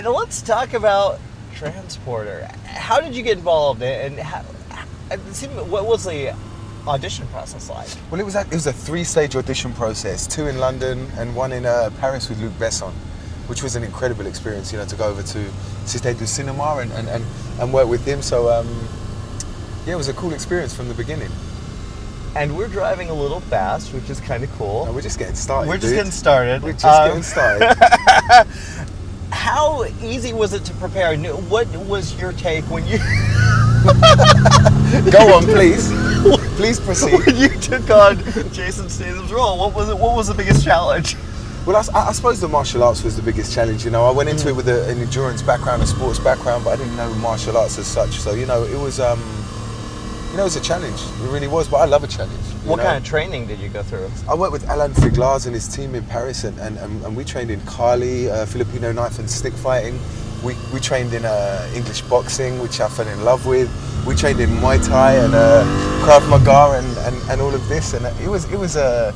And let's talk about Transporter. How did you get involved, and what was the audition process like? Well, it was a 3-stage audition process, 2 in London and 1 in Paris with Luc Besson, which was an incredible experience, to go over to Cité du Cinéma and work with him. So, it was a cool experience from the beginning. And we're driving a little fast, which is kind of cool. No, we're just getting started. We're just getting started. How easy was it to prepare? What was your take when you... Go on, please. Please proceed. When you took on Jason Statham's role, what was the biggest challenge? Well, I suppose the martial arts was the biggest challenge. I went into it with an endurance background, a sports background, but I didn't know martial arts as such. So, it was... it was a challenge. It really was, but I love a challenge. What kind of training did you go through? I worked with Alain Figlars and his team in Paris, and we trained in Kali, Filipino knife and stick fighting. We trained in English boxing, which I fell in love with. We trained in Muay Thai and Krav Maga and all of this, and it was a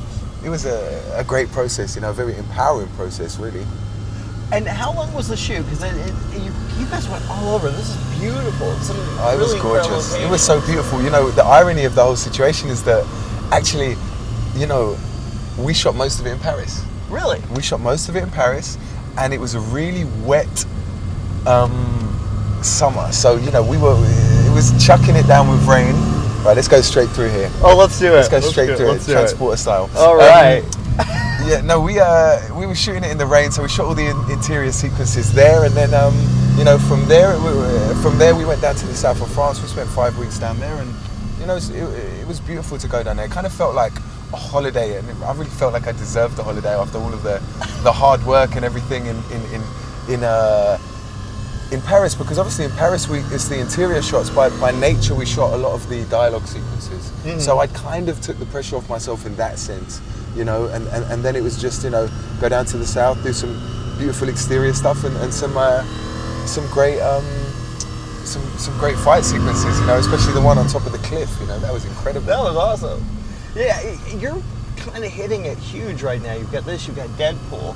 great process. A very empowering process, really. And how long was the shoot? Because you guys went all over. This is beautiful. It was gorgeous. It was so beautiful. The irony of the whole situation is that actually, we shot most of it in Paris. Really? We shot most of it in Paris, and it was a really wet summer. So, it was chucking it down with rain. Right, let's go straight through here. Oh, let's do it. Let's go straight through it, Transporter style. All right. Yeah, no, we were shooting it in the rain, so we shot all the interior sequences there, and then from there we went down to the south of France. We spent 5 weeks down there, and it was beautiful to go down there. It kind of felt like a holiday, and I really felt like I deserved a holiday after all of the hard work and everything in Paris, because obviously in Paris it's the interior shots. By nature we shot a lot of the dialogue sequences, so I kind of took the pressure off myself in that sense. And then it was just, go down to the south, do some beautiful exterior stuff and some great fight sequences, especially the one on top of the cliff, that was incredible. That was awesome. Yeah, you're kind of hitting it huge right now. You've got this, you've got Deadpool.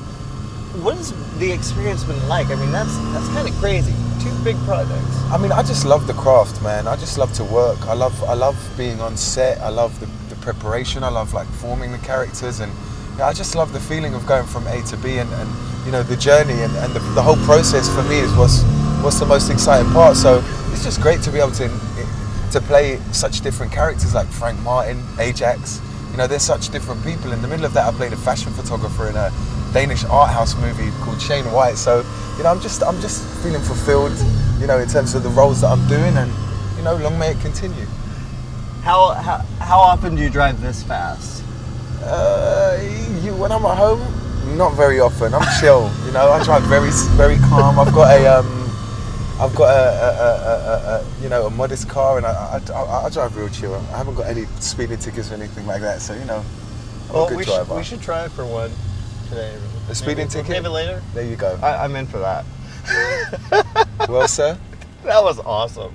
What has the experience been like? I mean, that's kind of crazy. 2 big projects. I mean, I just love the craft, man. I just love to work. I love being on set. I love the preparation. I love forming the characters, and I just love the feeling of going from A to B, and the journey and the whole process for me is what's the most exciting part. So it's just great to be able to play such different characters like Frank Martin, Ajax. They're such different people. In the middle of that, I played a fashion photographer in a Danish art house movie called Shane White. So I'm just feeling fulfilled, in terms of the roles that I'm doing, and long may it continue. How often do you drive this fast? When I'm at home, not very often. I'm chill. I drive very very calm. I've got a modest car, and I drive real chill. I haven't got any speeding tickets or anything like that. So I'm a good driver. We should try for one today. A speeding ticket? Maybe later. There you go. I'm in for that. Well, sir, that was awesome.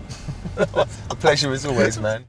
A pleasure as always, man.